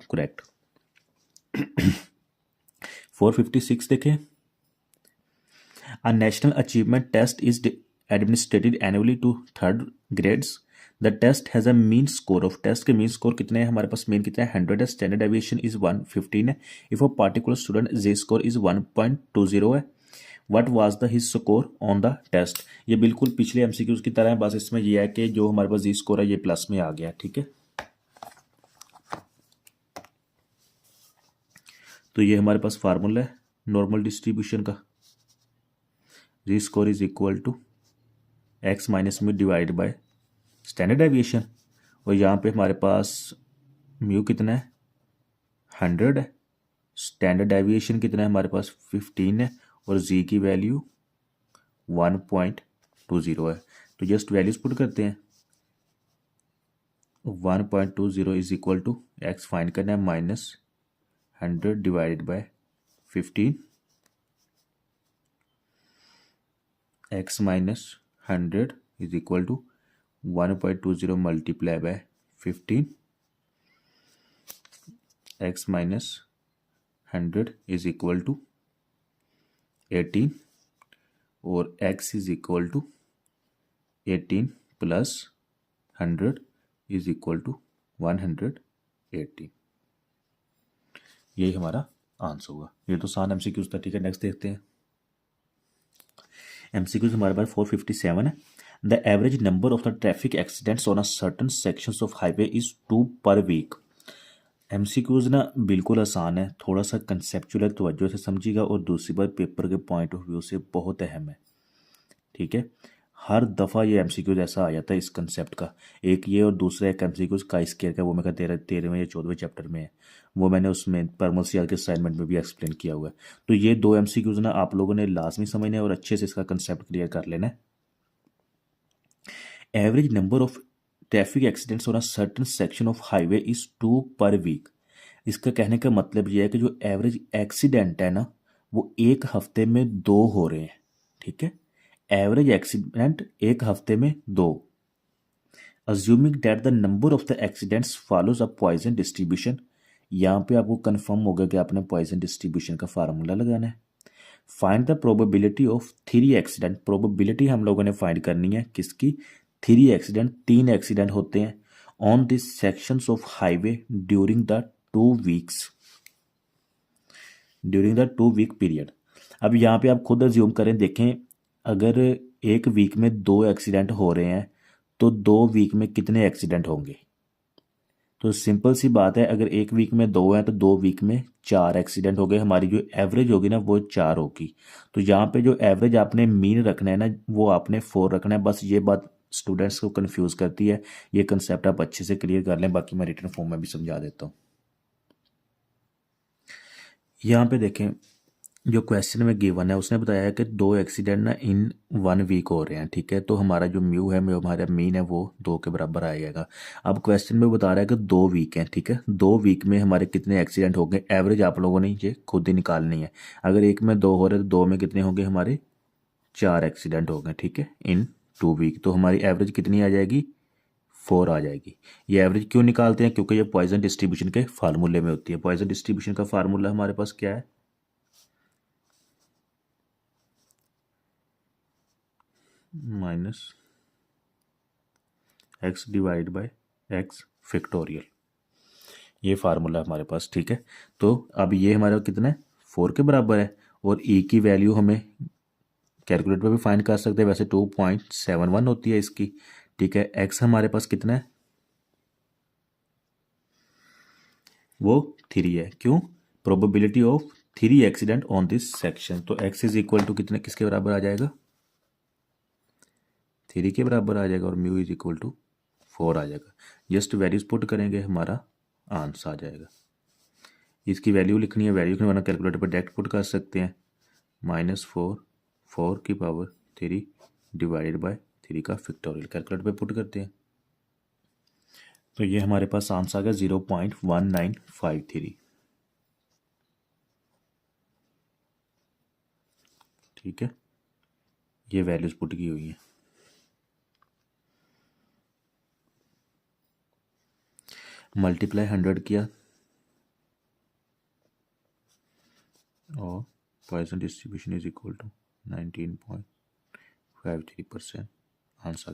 Correct. 456 देखें, a national achievement test is administrated annually to third grades. The test has a mean score of, test के mean score कितने हैं हमारे पास, mean कितना है 100 है, स्टैंडर्ड डेविएशन इज 115 है। If a particular student J score is 1.20 है, what was the his score on the test. ये बिल्कुल पिछले एमसीक्यूज की तरह है, बस इसमें ये है कि जो हमारे पास जी स्कोर है ये प्लस में आ गया, ठीक है। तो ये हमारे पास फार्मूला है नॉर्मल डिस्ट्रीब्यूशन का, z score is equal to x minus में डिवाइड बाय स्टैंडर्ड डेविएशन, और यहाँ पे हमारे पास म्यू कितना है 100 है, स्टैंडर्ड डेविएशन कितना है हमारे पास 15 है, और जी की वैल्यू 1.20 है। तो जस्ट वैल्यूज पुट करते हैं, 1.20 is equal to x find करना है minus 100 divided by 15, x minus 100 is equal to 1.20 multiply by 15, x minus 100 is equal to 18, और x is equal to 18 plus 100 is equal to 118। यही हमारा answer होगा। ये तो आसान एमसीक्यूज था, ठीक है। नेक्स्ट देखते हैं एमसीक्यूज हमारे पास 457 है। The average number of the traffic accidents on a certain sections of highway is 2 पर वीक। एमसीक्यूज ना बिल्कुल आसान है, थोड़ा सा कंसेप्चुअल है, तवज्जो से समझिएगा, और दूसरी बात पेपर के पॉइंट ऑफ व्यू से बहुत अहम है, ठीक है। हर दफ़ा ये एमसीक्यूज ऐसा आ जाता है इस कंसेप्ट का, एक ये और दूसरा एक एमसीक्यूज का स्केयर का, वो मैं 13वें या 14वें चैप्टर में है, वो मैंने उसमें परमल सियाल के असाइनमेंट में भी एक्सप्लेन किया हुआ है। तो ये दो एमसीक्यूज ना आप लोगों ने लाजमी समझना है और अच्छे से इसका कंसेप्ट क्लियर कर लेना है। Average number of traffic accidents on a certain section of highway is 2 पर वीक। इसका कहने का मतलब यह है कि जो एवरेज एक्सीडेंट है ना वो एक हफ्ते में 2 हो रहे हैं, ठीक है। एवरेज एक्सीडेंट एक हफ्ते में 2। Assuming that the number of the accidents follows a Poisson distribution. यहाँ पे आपको कंफर्म होगा कि आपने पॉइजन डिस्ट्रीब्यूशन का फार्मूला लगाना है। Find the probability of 3 accident. Probability हम लोगों ने फाइंड करनी है किसकी, 3 एक्सीडेंट, 3 एक्सीडेंट होते हैं on this sections of highway during the 2 weeks, during the 2 week period. अब यहाँ पे आप खुद अज्यूम करें, देखें अगर एक वीक में 2 एक्सीडेंट हो रहे हैं तो 2 वीक में कितने एक्सीडेंट होंगे। तो सिंपल सी बात है, अगर एक वीक में 2 हैं तो 2 वीक में 4 एक्सीडेंट हो गए। हमारी जो एवरेज होगी ना वो 4 होगी। तो यहाँ पे जो एवरेज आपने मीन रखना है ना वो आपने 4 रखना है। बस ये बात स्टूडेंट्स को कंफ्यूज करती है, ये कंसेप्ट आप अच्छे से क्लियर कर लें, बाकी मैं रिटन फॉर्म में भी समझा देता हूँ। यहाँ पे देखें जो क्वेश्चन में गिवन है उसने बताया है कि 2 एक्सीडेंट ना इन 1 वीक हो रहे हैं, ठीक है। तो हमारा जो म्यू है, हमारा मीन है वो 2 के बराबर आएगा। अब क्वेश्चन में बता रहा है कि 2 वीक हैं, ठीक है। 2 वीक में हमारे कितने एक्सीडेंट हो गए, एवरेज आप लोगों ने ये खुद ही निकालनी है। अगर एक में 2 हो रहे तो 2 में कितने होंगे हमारे 4 एक्सीडेंट हो गए, ठीक है, इन 2 वीक। तो हमारी एवरेज कितनी आ जाएगी 4 आ जाएगी। ये एवरेज क्यों निकालते हैं, क्योंकि ये पॉइजन डिस्ट्रीब्यूशन के फार्मूले में होती है। पॉइजन डिस्ट्रीब्यूशन का फार्मूला हमारे पास क्या है, minus x divide by x factorial, ये फार्मूला हमारे पास, ठीक है। तो अब ये हमारा कितना है 4 के बराबर है, और ई की वैल्यू हमें कैलकुलेटर पे भी फाइंड कर सकते हैं, वैसे 2.71 होती है इसकी, ठीक है। एक्स हमारे पास कितना है वो 3 है, क्यों, probability of 3 accident on this section. तो एक्स इज इक्वल टू कितने किसके बराबर आ जाएगा 3 के बराबर आ जाएगा, और म्यू इज इक्वल टू 4 आ जाएगा। जस्ट वैल्यूज पुट करेंगे हमारा आंसर आ जाएगा। इसकी वैल्यू लिखनी है, वैल्यू वरना कैलकुलेटर पर डायरेक्ट पुट कर सकते हैं, -4 4 की पावर 3 डिवाइडेड बाय 3 का फैक्टोरियल, कैलकुलेटर पे पुट करते हैं। तो ये हमारे पास आंसर आ गया 0.1953, ठीक है। ये वैल्यूज पुट की हुई है। मल्टीप्लाई 100 किया और Poisson distribution is equal to 19.53%। Answer